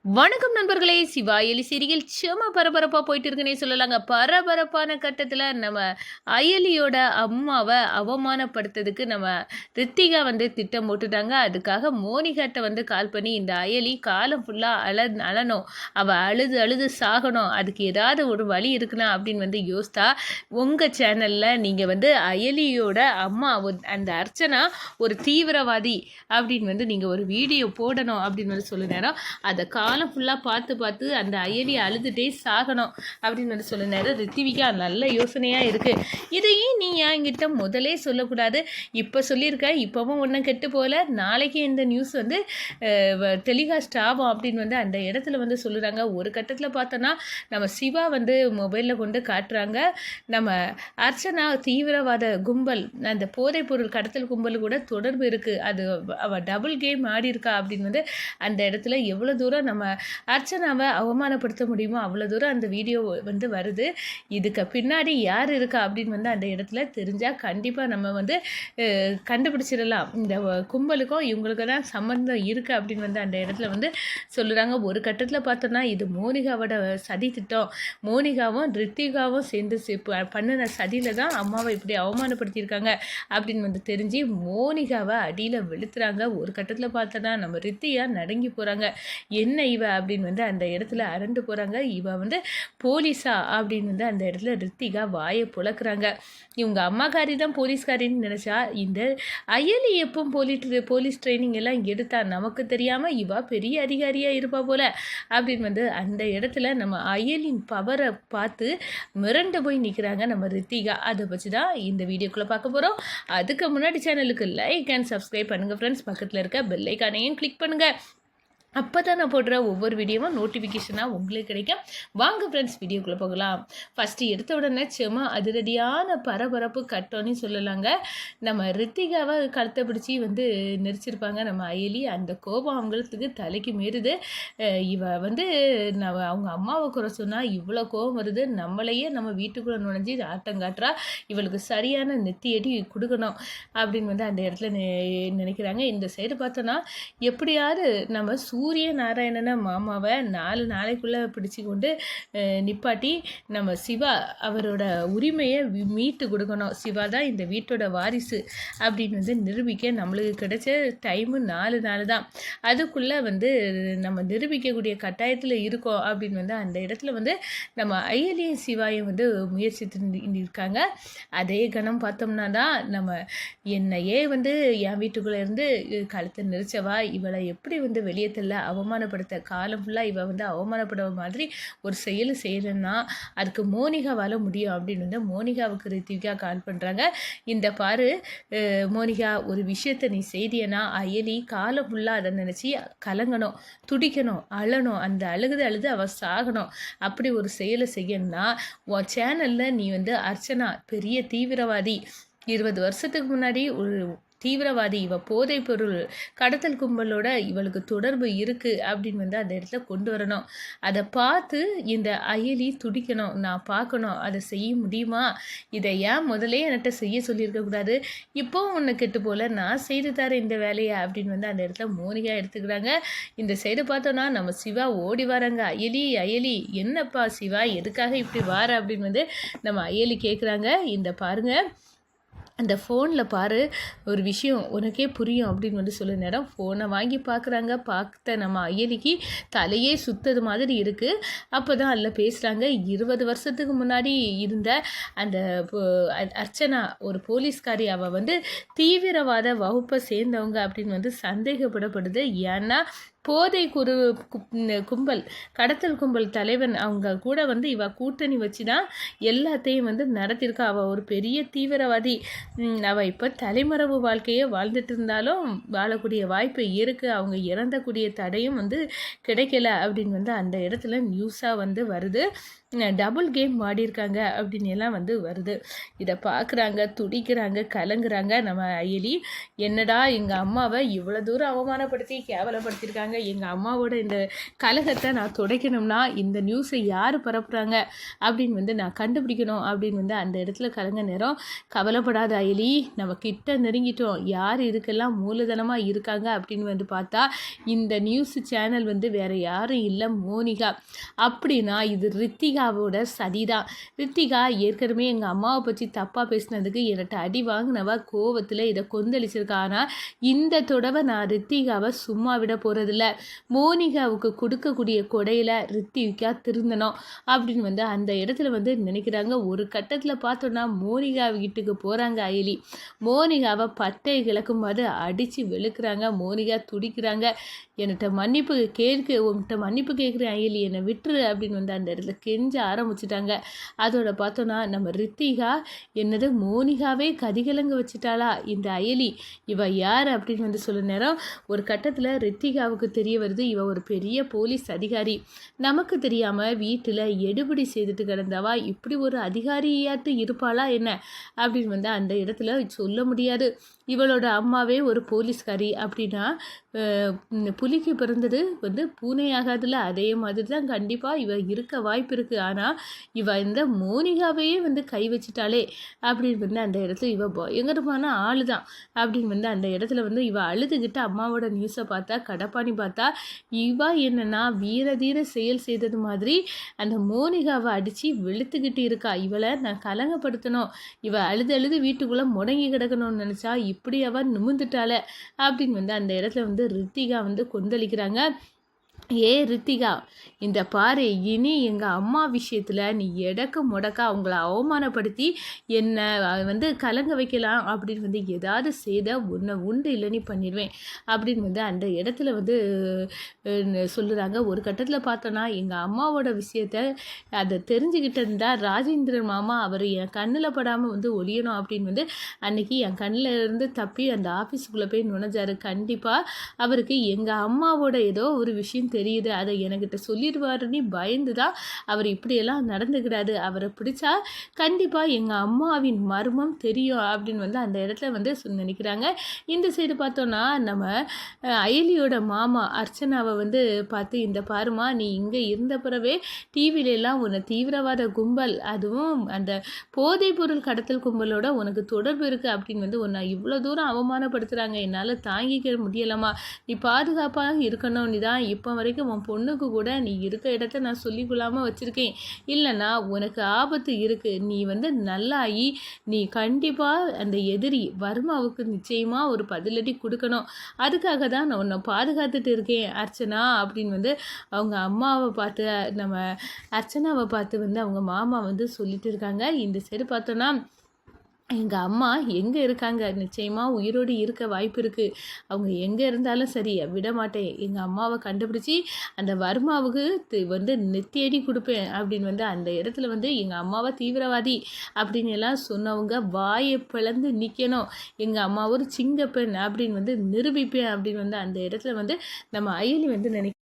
வணக்கம் நண்பர்களே, சிவா எலி சீரியல் செம பரபரப்பா போயிட்டு இருக்குன்னே சொல்லலாங்க. பரபரப்பான கட்டத்துல நம்ம அயலியோட அம்மாவை அவமானப்படுத்துறதுக்கு நம்ம ரித்திகா திட்டம் போட்டுட்டாங்க. அதுக்காக மோனிகாட்ட கால் பண்ணி இந்த அயலி காலம் ஃபுல்லா அழணும், அவ அழுது அழுது சாகணும், அதுக்கு ஏதாவது ஒரு வழி இருக்குனா அப்படின்னு யோசித்தா உங்க சேனல்ல நீங்க அயலியோட அம்மா அந்த அர்ச்சனா ஒரு தீவிரவாதி அப்படின்னு நீங்க ஒரு வீடியோ போடணும் அப்படின்னு சொல்ல நேரம் அதை காலம் ஃபுல்லாக பார்த்து பார்த்து அந்த அயலி அழுதுகிட்டே சாகணும் அப்படின்னு சொல்ல நேரம் ரித்திவிகா நல்ல யோசனையாக இருக்குது. இதையும் நீ என்கிட்ட முதலே சொல்லக்கூடாது, இப்போ சொல்லியிருக்க, இப்போவும் ஒன்றும் கெட்டு போகல, நாளைக்கு இந்த நியூஸ் டெலிகாஸ்ட் ஆகும் அப்படின்னு அந்த இடத்துல சொல்லுறாங்க. ஒரு கட்டத்தில் பார்த்தோன்னா நம்ம சிவா மொபைலில் கொண்டு காட்டுறாங்க, நம்ம அர்ச்சனா தீவிரவாத கும்பல் அந்த போதைப் பொருள் கடத்தல் கும்பல் கூட தொடர்பு இருக்குது, அது அவள் டபுள் கேம் ஆடி இருக்கா அப்படின்னு அந்த இடத்துல எவ்வளோ தூரம் நம்ம அர்ச்சனாவை அவமானப்படுத்த முடியுமோ அவ்வளோ தூரம் அந்த வீடியோ வருது. இதுக்கு பின்னாடி யார் இருக்கா அப்படின்னு அந்த இடத்துல தெரிஞ்சால் கண்டிப்பாக நம்ம கண்டுபிடிச்சிடலாம். இந்த கும்பலுக்கும் இவங்களுக்கு தான் சம்மந்தம் இருக்குது அப்படின்னு அந்த இடத்துல சொல்லுறாங்க. ஒரு கட்டத்தில் பார்த்தோன்னா இது மோனிகாவோட சதி திட்டம், மோனிகாவும் ரித்திகாவும் சேர்ந்து பண்ணின சதியில் தான் அம்மாவை இப்படி அவமானப்படுத்தியிருக்காங்க அப்படின்னு தெரிஞ்சு மோனிகாவை அடியில் வெளுத்துறாங்க. ஒரு கட்டத்தில் பார்த்தோன்னா நம்ம ரித்தியா நடுங்கி போகிறாங்க. என்ன இவ அப்படின்னு அந்த இடத்துல அரண்டு போகிறாங்க. இவ போலீஸா அப்படின்னு அந்த இடத்துல ரித்திகா வாயை புழக்கிறாங்க. இவங்க அம்மாக்காரி தான் போலீஸ்காரின்னு நினச்சா இந்த அயலி எப்போ போலீஸ் ட்ரைனிங் எல்லாம் எடுத்தா நமக்கு தெரியாமல் இவா பெரிய அதிகாரியாக இருப்பா போல அப்படின்னு அந்த இடத்துல நம்ம அயலின் பவரை பார்த்து மிரண்டு போய் நிற்கிறாங்க நம்ம ரித்திகா. அதை வச்சு தான் இந்த வீடியோக்குள்ளே பார்க்க போகிறோம். அதுக்கு முன்னாடி சேனலுக்கு லைக் அண்ட் சப்ஸ்கிரைப் பண்ணுங்கள் ஃப்ரெண்ட்ஸ். பக்கத்தில் இருக்க பெல் ஐக்கானையும் கிளிக் பண்ணுங்கள். அப்போ தான் நான் போடுற ஒவ்வொரு வீடியோவும் நோட்டிஃபிகேஷனாக உங்களுக்கு கிடைக்கும். வாங்க ஃப்ரெண்ட்ஸ் வீடியோக்குள்ளே போகலாம். ஃபஸ்ட்டு எடுத்த உடனே செம அதிரடியான பரபரப்பு கட்டோன்னு சொல்லலாங்க. நம்ம ரித்திகாவை கழுத்தை பிடிச்சி நெரிச்சிருப்பாங்க நம்ம அயலி. அந்த கோபம் அவங்களுக்கு தலைக்கு மீறுது. இவ அவங்க அம்மாவை குறை சொன்னால் இவ்வளோ கோபம் வருது, நம்மளையே நம்ம வீட்டுக்குள்ளே நுழைஞ்சி ஆட்டங்காட்டுறா, இவளுக்கு சரியான நெத்தியடி கொடுக்கணும் அப்படின்னு அந்த இடத்துல நினைக்கிறாங்க. இந்த சைடு பார்த்தோன்னா எப்படியாவது நம்ம சூரிய நாராயணன மாமாவை 4 நாளைக்குள்ளே பிடிச்சி கொண்டு நிப்பாட்டி நம்ம சிவா அவரோட உரிமையை மீட்டு கொடுக்கணும். சிவா தான் இந்த வீட்டோட வாரிசு அப்படின்னு நிரூபிக்க நம்மளுக்கு கிடைச்ச டைமு 4 நாள் தான். அதுக்குள்ளே நம்ம நிரூபிக்கக்கூடிய கட்டாயத்தில் இருக்கோம் அப்படின்னு அந்த இடத்துல நம்ம அயலியும் சிவாயும் முயற்சித்து இருக்காங்க. அதே கணம் பார்த்தோம்னா தான் நம்ம என்னையே என் வீட்டுக்குள்ளே இருந்து கழுத்தை நெரிச்சவா இவளை எப்படி வெளியே அவமானப்படுத்த காலம் ஃபுல்லாக இவ அவமானப்படுற மாதிரி ஒரு செயல் செய்யணும்னா அதுக்கு மோனிகாவால் முடியும் அப்படின்னு மோனிகாவுக்கு ரித்திகா கால் பண்ணுறாங்க. இந்த பாரு மோனிகா, ஒரு விஷயத்தை நீ செய்தியனா அயலி காலம் ஃபுல்லாக அதை நினச்சி கலங்கணும், துடிக்கணும், அழணும், அந்த அழுது அவள் சாகணும். அப்படி ஒரு செயலை செய்யணும்னா உன் சேனலில் நீ அர்ச்சனா பெரிய தீவிரவாதி, 20 வருஷத்துக்கு முன்னாடி ஒரு தீவிரவாதி, இவ போதைப் பொருள் கடத்தல் கும்பலோட இவளுக்கு தொடர்பு இருக்குது அப்படின்னு அந்த இடத்துல கொண்டு வரணும். அதை பார்த்து இந்த அயலி துடிக்கணும், நான் பார்க்கணும், அதை செய்ய முடியுமா, இதை ஏன் முதலே என்கிட்ட செய்ய சொல்லியிருக்கக்கூடாது, இப்போவும் ஒன்று கெட்டு போல, நான் செய்து தரேன் இந்த வேலையை அப்படின்னு அந்த இடத்துல மோனிகா எடுத்துக்கிறாங்க. இந்த சைடு பார்த்தோன்னா நம்ம சிவா ஓடி வராங்க. அயலி என்னப்பா சிவா எதுக்காக இப்படி வார அப்படின்னு நம்ம அயலி கேட்குறாங்க. இந்த பாருங்கள், அந்த ஃபோனில் பாரு, ஒரு விஷயம் உனக்கே புரியும் அப்படின்னு சொல்ல நேரம் ஃபோனை வாங்கி பார்க்குறாங்க. பார்த்த நம்ம அயலிக்கு தலையே சுத்தது மாதிரி இருக்குது. அப்போ தான் அதில் பேசுகிறாங்க, 20 வருஷத்துக்கு முன்னாடி இருந்த அந்த அர்ச்சனா ஒரு போலீஸ்காரி, அவள் தீவிரவாத வகுப்பை சேர்ந்தவங்க அப்படின்னு சந்தேகப்படப்படுது. ஏன்னா போதை கும்பல் கடத்தல் கும்பல் தலைவன் அவங்க கூட இவ கூட்டணி வச்சு தான் எல்லாத்தையும் நடத்தியிருக்கா. அவள் ஒரு பெரிய தீவிரவாதி. அவள் இப்போ தலைமறைவு வாழ்க்கையை வாழ்ந்துட்டு இருந்தாலும் வாழக்கூடிய வாய்ப்பு இருக்குது. அவங்க இறந்தக்கூடிய தடையும் கிடைக்கல அப்படின்னு அந்த இடத்துல நியூஸாக வருது. டபுள் கேம் ஆடியிருக்காங்க அப்படின்னு எல்லாம் வந்து வருது. இதை பார்க்குறாங்க, துடிக்கிறாங்க, கலங்குறாங்க நம்ம அயலி. என்னடா எங்கள் அம்மாவை இவ்வளோ தூரம் அவமானப்படுத்தி கேவலப்படுத்தியிருக்காங்க, எங்கள் அம்மாவோட இந்த கலகத்தை நான் துடைக்கணும்னா இந்த நியூஸை யார் பரப்புகிறாங்க அப்படின்னு வந்து நான் கண்டுபிடிக்கணும் அப்படின்னு வந்து அந்த இடத்துல கலங்க நேரம். கவலைப்படாத அயலி, நம்ம கிட்ட நெருங்கிட்டோம். யார் இதுக்கெல்லாம் மூலதனமாக இருக்காங்க அப்படின்னு வந்து பார்த்தா இந்த நியூஸ் சேனல் வந்து வேறு யாரும் இல்லை, மோனிகா. அப்படின்னா இது ரித்திகாவோட சதிதான். ரித்திகா ஏற்கனவே எங்கள் அம்மாவை பற்றி தப்பாக பேசினதுக்கு என்கிட்ட அடி வாங்கினவ கோவத்தில் இதை கொந்தளிச்சிருக்கா. ஆனால் இந்த தடவை நான் ரித்திகாவை சும்மா விட போகிறதில்ல. மோனிகாவுக்கு கொடுக்கக்கூடிய கொடையில் ரித்திகா திருந்தணும் அப்படின்னு வந்து அந்த இடத்துல வந்து நினைக்கிறாங்க. ஒரு கட்டத்தில் பார்த்தோன்னா மோனிகா வீட்டுக்கு போகிறாங்க அயலி. மோனிகாவை பட்டை கிழக்குமாறு அடித்து வெளுக்கிறாங்க. மோனிகா துடிக்கிறாங்க. என்கிட்ட உன்கிட்ட மன்னிப்பு கேட்குறேன் அயலி, என்னை விட்டுரு அப்படின்னு வந்து அந்த இடத்துல கெஞ்ச ஆரம்பிச்சிட்டாங்க. அதோட பார்த்தோன்னா நம்ம ரித்திகா என்னது மோனிகாவே கதிகலங்க வச்சுட்டாளா இந்த அயலி, இவ யார் அப்படின்னு வந்து சொல்ல நேரம் ஒரு கட்டத்தில் ரித்திகாவுக்கு தெரிய வருது இவ ஒரு பெரிய போலீஸ் அதிகாரி. நமக்கு தெரியாமல் வீட்டில் எடுபடி செய்துட்டு கிடந்தவா இப்படி ஒரு அதிகாரியாட்டு இருப்பாளா என்ன அப்படின்னு வந்து அந்த இடத்துல சொல்ல முடியாது. இவளோட அம்மாவே ஒரு போலீஸ்காரி அப்படின்னா புலிக்கு பிறந்தது வந்து பூனையாகாதுல, அதே மாதிரி தான் கண்டிப்பாக இவ இருக்க வாய்ப்பு இருக்குது. ஆனால் இவ இந்த மோனிகாவையே வந்து கை வச்சிட்டாலே அப்படின்னு வந்து அந்த இடத்துல இவ பயங்கரமான ஆள் தான் அப்படின்னு வந்து அந்த இடத்துல வந்து இவ அழுதுகிட்டு அம்மாவோட நியூஸை பார்த்தா கடப்பாணி பார்த்தா இவ என்னன்னா வீரதீர செயல் செய்தது மாதிரி அந்த மோனிகாவை அடித்து வெளுத்துக்கிட்டு இருக்கா. இவளை நான் கலங்கப்படுத்தணும், இவ அழுது வீட்டுக்குள்ளே முடங்கி கிடக்கணும்னு நினச்சா இப்படி அவ நிமிந்துட்டாளே அப்படின்னு வந்து அந்த இடத்துல வந்து ரித்திகா வந்து கொந்தளிக்கிறாங்க. ரித்திகா, இந்த பாரு, இனி எங்கள் அம்மா விஷயத்தில் நீ எடக்கு முடக்கா அவங்கள அவமானப்படுத்தி என்னை வந்து கலங்க வைக்கலாம் அப்படின்னு வந்து ஏதாவது செய்த உன்னை உண்டு இல்லை நீ பண்ணிடுவேன் அப்படின்னு வந்து அந்த இடத்துல வந்து சொல்லுறாங்க. ஒரு கட்டத்தில் பார்த்தோன்னா எங்கள் அம்மாவோட விஷயத்த அதை தெரிஞ்சுக்கிட்டு இருந்தால் ராஜேந்திரன் மாமா அவர் என் கண்ணில் படாமல் வந்து ஒழியணும் அப்படின்னு வந்து அன்னைக்கு என் கண்ணில் இருந்து தப்பி அந்த ஆஃபீஸுக்குள்ளே போய் நுழைஞ்சார். கண்டிப்பாக அவருக்கு எங்கள் அம்மாவோட ஏதோ ஒரு விஷயம் தெரியுது, அதை என்கிட்ட சொல்லிடுவாருன்னு பயந்து தான் அவர் இப்படியெல்லாம் நடந்துக்கிறாரு. அவரை பிடிச்சா கண்டிப்பாக எங்கள் அம்மாவின் மர்மம் தெரியும் அப்படின்னு வந்து அந்த இடத்துல வந்து நினைக்கிறாங்க. இந்த சைடு பார்த்தோன்னா நம்ம அயலியோட மாமா அர்ச்சனாவை வந்து பார்த்து இந்த பாருமா, நீ இங்கே இருந்த பிறவே டிவிலெல்லாம் உன்னை தீவிரவாத கும்பல், அதுவும் அந்த போதைப் பொருள் கடத்தல் கும்பலோட உனக்கு தொடர்பு இருக்குது அப்படின்னு வந்து உன்னை இவ்வளோ தூரம் அவமானப்படுத்துகிறாங்க, என்னால் தாங்கிக்க முடியலாமா, நீ பாதுகாப்பாக இருக்கணும், நீ தான் இப்போ வரைக்கும் உன் பொண்ணுக்கு கூட நீ இருக்க இடத்த நான் சொல்லிக்கொள்ளாமல் வச்சுருக்கேன், இல்லைன்னா உனக்கு ஆபத்து இருக்குது, நீ வந்து நல்லாயி நீ கண்டிப்பாக அந்த எதிரி வர்மாவுக்கு நிச்சயமாக ஒரு பதிலடி கொடுக்கணும், அதுக்காக தான் நான் உன்னை பாதுகாத்துட்டு இருக்கேன் அர்ச்சனா அப்படின்னு வந்து அவங்க அம்மாவை பார்த்து நம்ம அர்ச்சனாவை பார்த்து வந்து அவங்க மாமா வந்து சொல்லிட்டு இருக்காங்க. இந்த சைடு பார்த்தோன்னா எங்கள் அம்மா எங்கே இருக்காங்க, நிச்சயமாக உயிரோடு இருக்க வாய்ப்பு இருக்குது, அவங்க எங்கே இருந்தாலும் சரி விட மாட்டேன், எங்கள் அம்மாவை கண்டுபிடிச்சி அந்த வர்மாவுக்கு வந்து நெத்தியடி கொடுப்பேன் அப்படின்னு வந்து அந்த இடத்துல வந்து எங்கள் அம்மாவை தீவிரவாதி அப்படின்னு எல்லாம் சொன்னவங்க வாயை பிளந்து நிற்கணும், எங்கள் அம்மா ஒரு சிங்கப்பெண் அப்படின்னு வந்து நிரூபிப்பேன் அப்படின்னு வந்து அந்த இடத்துல வந்து நம்ம அயலி வந்து